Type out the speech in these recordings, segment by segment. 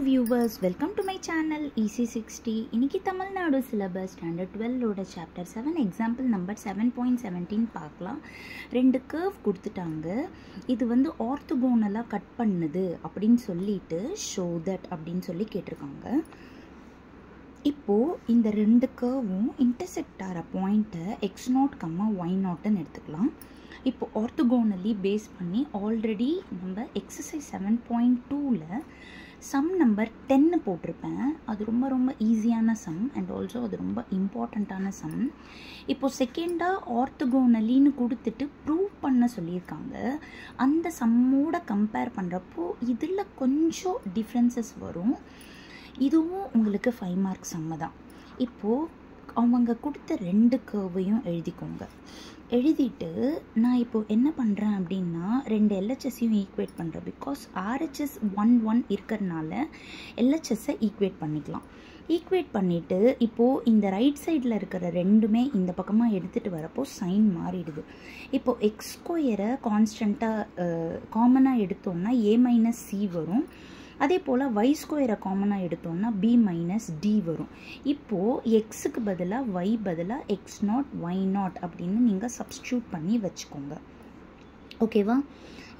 viewers, welcome to my channel EC60. இன்னைக்கு Tamil Nadu syllabus standard 12 ஓட chapter 7 example number 7.17 பார்க்கலாம். ரெண்டு கர்வ் கொடுத்துட்டாங்க. இது வந்து ஆர்த்தோகோனலா கட் பண்ணுது அப்படின்னு சொல்லிட்டு ஷோ தட் அப்படின்னு சொல்லி கேட்டிருக்காங்க. இப்போ இந்த ரெண்டு கர்வும் இன்டர்செக்ட் ஆகிற பாயிண்ட்டை x0, y0ன்னு எடுத்துக்கலாம். இப்போ ஆர்த்தோகோனலி பேஸ் பண்ணி ஆல்ரெடி நம்ம எக்ஸசைஸ் 7.2ல் சம் நம்பர் 10 போட்டிருப்பேன். அது ரொம்ப ஈஸியான சம் அண்ட் ஆல்சோ அது ரொம்ப இம்பார்ட்டண்ட்டான சம். இப்போது செகண்டாக ஆர்த்தோகோனலின்னு கொடுத்துட்டு ப்ரூவ் பண்ண சொல்லியிருக்காங்க. அந்த சம்மோட கம்பேர் பண்ணுறப்போ இதில் கொஞ்சம் டிஃப்ரென்சஸ் வரும். இதுவும் உங்களுக்கு 5 மார்க் சம்ம தான். இப்போது அவங்க கொடுத்த ரெண்டு கர்வையும் எழுதிக்கோங்க. எழுதிட்டு நான் இப்போது என்ன பண்ணுறேன் அப்படின்னா ரெண்டு எல்ஹெச்எஸ்ஸையும் ஈக்குவேட் பண்ணுறேன். பிகாஸ் ஆர்ஹெச்எஸ் 1 இருக்கிறதுனால எல்ஹெச்எஸ்ஸை ஈக்குவேட் பண்ணிக்கலாம். ஈக்குவேட் பண்ணிவிட்டு இப்போது இந்த ரைட் சைடில் இருக்கிற ரெண்டுமே இந்த பக்கமாக எடுத்துகிட்டு வரப்போ சைன் மாறிடுது. இப்போது எக்ஸ் ஸ்கொயரை கான்ஸ்டண்ட்டாக காமனாக எடுத்தோம்னா a - c வரும். அதே போல் y ஸ்கொயரை காமனாக எடுத்தோம்னா b - d வரும். இப்போது எக்ஸுக்கு பதிலாக y பதிலாக x0 y0 அப்படின்னு நீங்கள் சப்ஸ்டியூட் பண்ணி வச்சுக்கோங்க. ஓகேவா?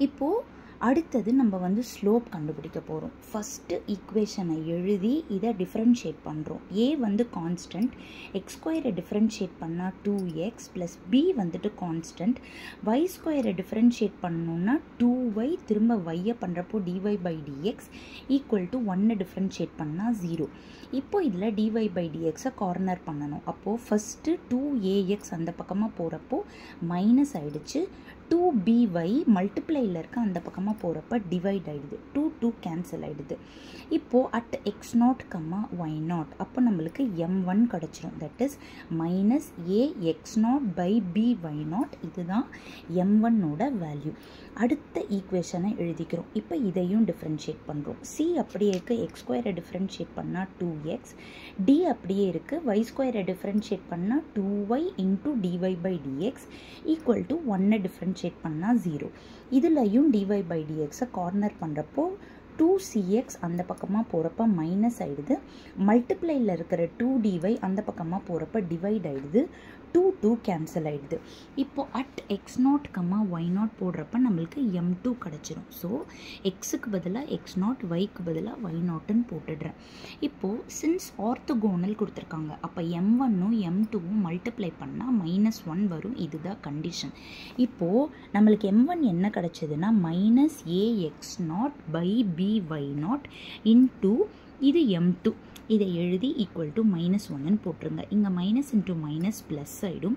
இப்போது அடுத்தது நம்ம வந்து ஸ்லோப் கண்டுபிடிக்க போகிறோம். ஃபஸ்ட்டு ஈக்குவேஷனை எழுதி இதை டிஃப்ரென்ஷியேட் பண்ணுறோம். a வந்து கான்ஸ்டன்ட், எக்ஸ் ஸ்கொயரை டிஃப்ரென்ஷியேட் பண்ணால் 2x ப்ளஸ் b வந்துட்டு கான்ஸ்டன்ட். y ஸ்கொயரை டிஃப்ரென்ஷியேட் பண்ணணுன்னா 2y திரும்ப y பண்ணுறப்போ dy/dx ஈக்குவல் டு 1 டிஃப்ரென்ஷியேட் பண்ணால் 0. இப்போ இதில் dy/dxை கார்னர் பண்ணணும். அப்போது ஃபஸ்ட்டு 2ax அந்த பக்கமாக போகிறப்போ மைனஸ் ஆகிடுச்சு. 2by மல்டிப்ளையில் இருக்க அந்த பக்கமாக போகிறப்ப டிவைட் ஆகிடுது. 2 கேன்சல் ஆகிடுது. இப்போது அட் x0, y0 அப்போ நம்மளுக்கு m1 கிடச்சிரும். That is -ax0/by0. இதுதான் m1ஓட வேல்யூ. அடுத்த ஈக்குவேஷனை எழுதிக்கிறோம். இப்போ இதையும் டிஃப்ரென்ஷியேட் பண்ணுறோம். c அப்படியே இருக்குது, எக்ஸ் ஸ்கொயரை டிஃப்ரென்ஷியேட் பண்ணால் 2x, d அப்படியே இருக்குது, y ஸ்கொயரை டிஃப்ரென்ஷியேட் பண்ணால் 2y into dy/dx equal to 1 differentiate பண்ணால் 0. இதுலையும் dy/dxை கார்னர் பண்ணுறப்போ 2cx அந்த பக்கமாக போகிறப்ப மைனஸ் ஆகிடுது. மல்டிப்ளையில் இருக்கிற 2dy அந்த பக்கமாக போகிறப்ப டிவைட் ஆகிடுது. 2 கேன்சல் ஆகிடுது. இப்போது அட் x0, y0 போடுறப்ப நம்மளுக்கு m2 கிடச்சிரும். ஸோ எக்ஸுக்கு பதிலாக x0, yக்கு பதிலாக y0ன்னு போட்டுடுறேன். இப்போது சின்ஸ் ஆர்த்தோகோனல் கொடுத்துருக்காங்க, அப்போ m1ம் m2வும் மல்டிப்ளை பண்ணால் -1 வரும். இதுதான் கண்டிஷன். இப்போது நம்மளுக்கு m1 என்ன கிடச்சதுன்னா -ax0/by0 இன்ட்டு இது m2. இதை எழுதி ஈக்குவல் டு -1ன்னு போட்டுருங்க. இங்கே மைனஸ் இன்ட்டு மைனஸ் ப்ளஸ் ஆகிடும்.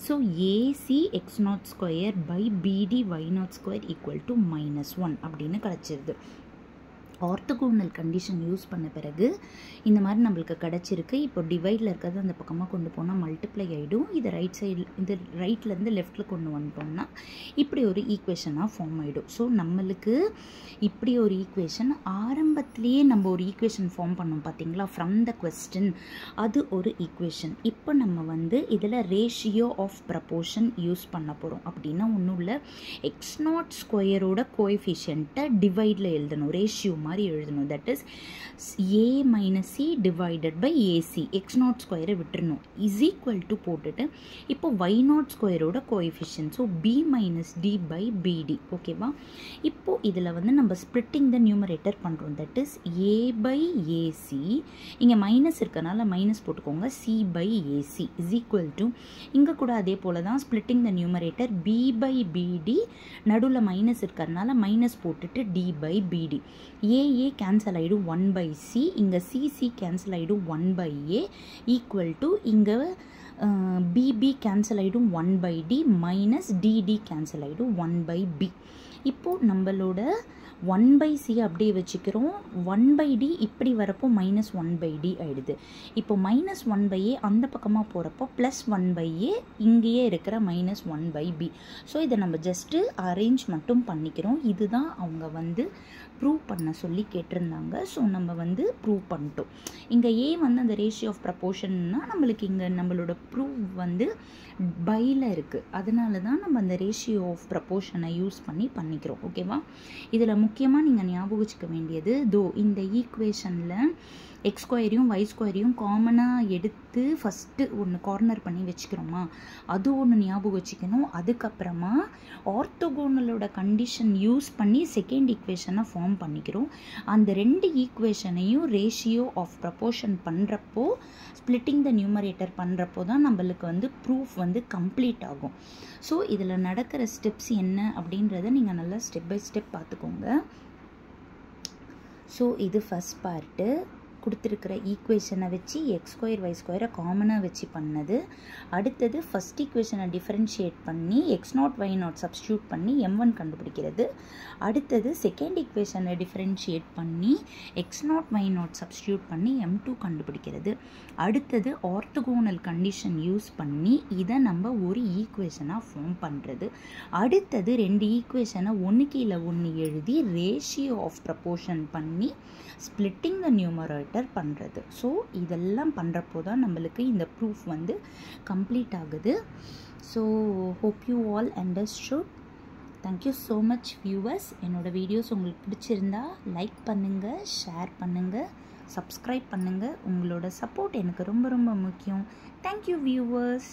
ஸோ acx02/bdy02 ஈக்குவல் டு -1 அப்படின்னு கிடச்சிருது. ஆர்த்தோகோனல் கண்டிஷன் யூஸ் பண்ண பிறகு இந்த மாதிரி நம்மளுக்கு கிடச்சிருக்கு. இப்போ டிவைடில் இருக்கிறது அந்த பக்கமாக கொண்டு போனால் மல்டிப்ளை ஆகிடும். இது ரைட் சைடில், இது ரைட்லேருந்து லெஃப்டில் கொண்டு வந்துட்டோம்னா இப்படி ஒரு ஈக்குவேஷனாக ஃபார்ம் ஆகிடும். ஸோ நம்மளுக்கு இப்படி ஒரு ஈக்குவேஷன் ஆரம்பத்துலேயே நம்ம ஒரு ஈக்குவேஷன் ஃபார்ம் பண்ணோம் பார்த்தீங்களா, ஃப்ரம் த கொஸ்டின், அது ஒரு ஈக்குவேஷன். இப்போ நம்ம வந்து இதில் ரேஷியோ ஆஃப் ப்ரப்போர்ஷன் யூஸ் பண்ண போகிறோம். அப்படின்னா ஒன்றும் இல்லை, x0 ஸ்கொயரோட கோஎஃபிஷியன்ட்டை டிவைடில் எழுதணும், ரேஷியோ மாதிரி எழுதணும். That is a - c divided by ac. x0 ஸ்கொயரை விட்டுருணும், இஸ் ஈக்குவல் டு போட்டுட்டு இப்போ y0 ஸ்கொயரோட கோஎஃபிஷியன்ட், ஸோ b - d/bd. ஓகேவா? இப்போது இதில் வந்து நம்ம ஸ்ப்ளிட்டிங் த நியூமரேட்டர் பண்ணுறோம். தட் இஸ் a/ac, இங்கே மைனஸ் இருக்கனால மைனஸ் போட்டுக்கோங்க, c/ac இஸ் ஈக்குவல் டு, இங்கே கூட அதே போல் தான் ஸ்ப்ளிட்டிங் த நியூமரேட்டர் b/bd, நடுவில் மைனஸ் இருக்கிறதுனால மைனஸ் போட்டுட்டு d/bd. ஏ கேன்சல் ஆகிடும் 1/c, இங்கே சிசி கேன்சல் ஆகிடும் 1/a ஈக்குவல் டு இங்கே பிபி கேன்சல் ஆகிடும் 1/d மைனஸ் டிடி கேன்சல் ஆகிடும் 1/b. இப்போது நம்மளோட 1/c அப்படியே வச்சுக்கிறோம். 1/d இப்படி வரப்போ -1/d ஆகிடுது. இப்போ -1/a அந்த பக்கமாக போகிறப்போ +1/a இங்கேயே இருக்கிற -1/b. ஸோ இதை நம்ம ஜஸ்ட்டு அரேஞ்ச் மட்டும் பண்ணிக்கிறோம். இதுதான் அவங்க வந்து ப்ரூவ் பண்ண சொல்லி கேட்டிருந்தாங்க. ஸோ நம்ம வந்து ப்ரூவ் பண்ணிட்டோம். இங்கே ஏ வந்து அந்த ரேஷியோ ஆஃப் ப்ரப்போர்ஷன்னா நம்மளுக்கு இங்கே நம்மளோட ப்ரூவ் வந்து பையில் இருக்குது. அதனால தான் நம்ம அந்த ரேஷியோ ஆஃப் ப்ரப்போர்ஷனை யூஸ் பண்ணிக்கிறோம். ஓகேவா? இதில் முக்கியமாக நீங்கள் ஞாபகம் வச்சுக்க வேண்டியது, இந்த ஈக்குவேஷனில் எக்ஸ் ஸ்கொயரையும் ஒய் ஸ்கொயரையும் காமனாக எடுத்து ஃபஸ்ட்டு ஒன்று கார்னர் பண்ணி வச்சுக்கிறோமா, அது ஒன்று ஞாபகம் வச்சுக்கணும். அதுக்கப்புறமா ஆர்த்தோகோனலோட கண்டிஷன் யூஸ் பண்ணி செகண்ட் ஈக்குவேஷனை ஃபார்ம் பண்ணிக்கிறோம். அந்த 2 ஈக்குவேஷனையும் ரேஷியோ ஆஃப் ப்ரப்போர்ஷன் பண்ணுறப்போ, ஸ்ப்ளிட்டிங் த நியூமரேட்டர் பண்ணுறப்போ தான் நம்மளுக்கு வந்து ப்ரூஃப் வந்து கம்ப்ளீட் ஆகும். ஸோ இதில் நடக்கிற ஸ்டெப்ஸ் என்ன அப்படின்றத நீங்கள் நல்லா ஸ்டெப் பை ஸ்டெப் பார்த்துக்கோங்க. ஸோ இது ஃபஸ்ட் பார்ட்டு. கொடுத்துருக்கிற ஈக்குவேஷனை வச்சு எக்ஸ் ஸ்கொயர் ஒய் ஸ்கொயரை காமனாக வச்சு பண்ணது. அடுத்தது ஃபஸ்ட் ஈக்குவேஷனை டிஃப்ரென்ஷியேட் பண்ணி x0 y0 சப்ஸ்டியூட் பண்ணி m1 கண்டுபிடிக்கிறது. அடுத்தது செகண்ட் ஈக்குவேஷனை டிஃப்ரென்ஷியேட் பண்ணி x0 y0 சப்ஸ்டியூட் பண்ணி m2 கண்டுபிடிக்கிறது. அடுத்தது ஆர்த்தோகோனல் கண்டிஷன் யூஸ் பண்ணி இதை நம்ம ஒரு ஈக்குவேஷனாக ஃபார்ம் பண்ணுறது. அடுத்தது 2 ஈக்குவேஷனை ஒன்று கீழே ஒன்று எழுதி ரேஷியோ ஆஃப் ப்ரப்போர்ஷன் பண்ணி ஸ்ப்ளிட்டிங் த நியூமரேட்டர் பண்ணுறது. ஸோ இதெல்லாம் பண்ணுறப்போ தான் நம்மளுக்கு இந்த ப்ரூஃப் வந்து கம்ப்ளீட் ஆகுது. So hope you all understood. Thank you so much viewers. என்னோடய வீடியோஸ் உங்களுக்கு பிடிச்சிருந்தா லைக் பண்ணுங்கள், ஷேர் பண்ணுங்கள், சப்ஸ்கிரைப் பண்ணுங்கள். உங்களோட சப்போர்ட் எனக்கு ரொம்ப ரொம்ப முக்கியம். Thank you viewers.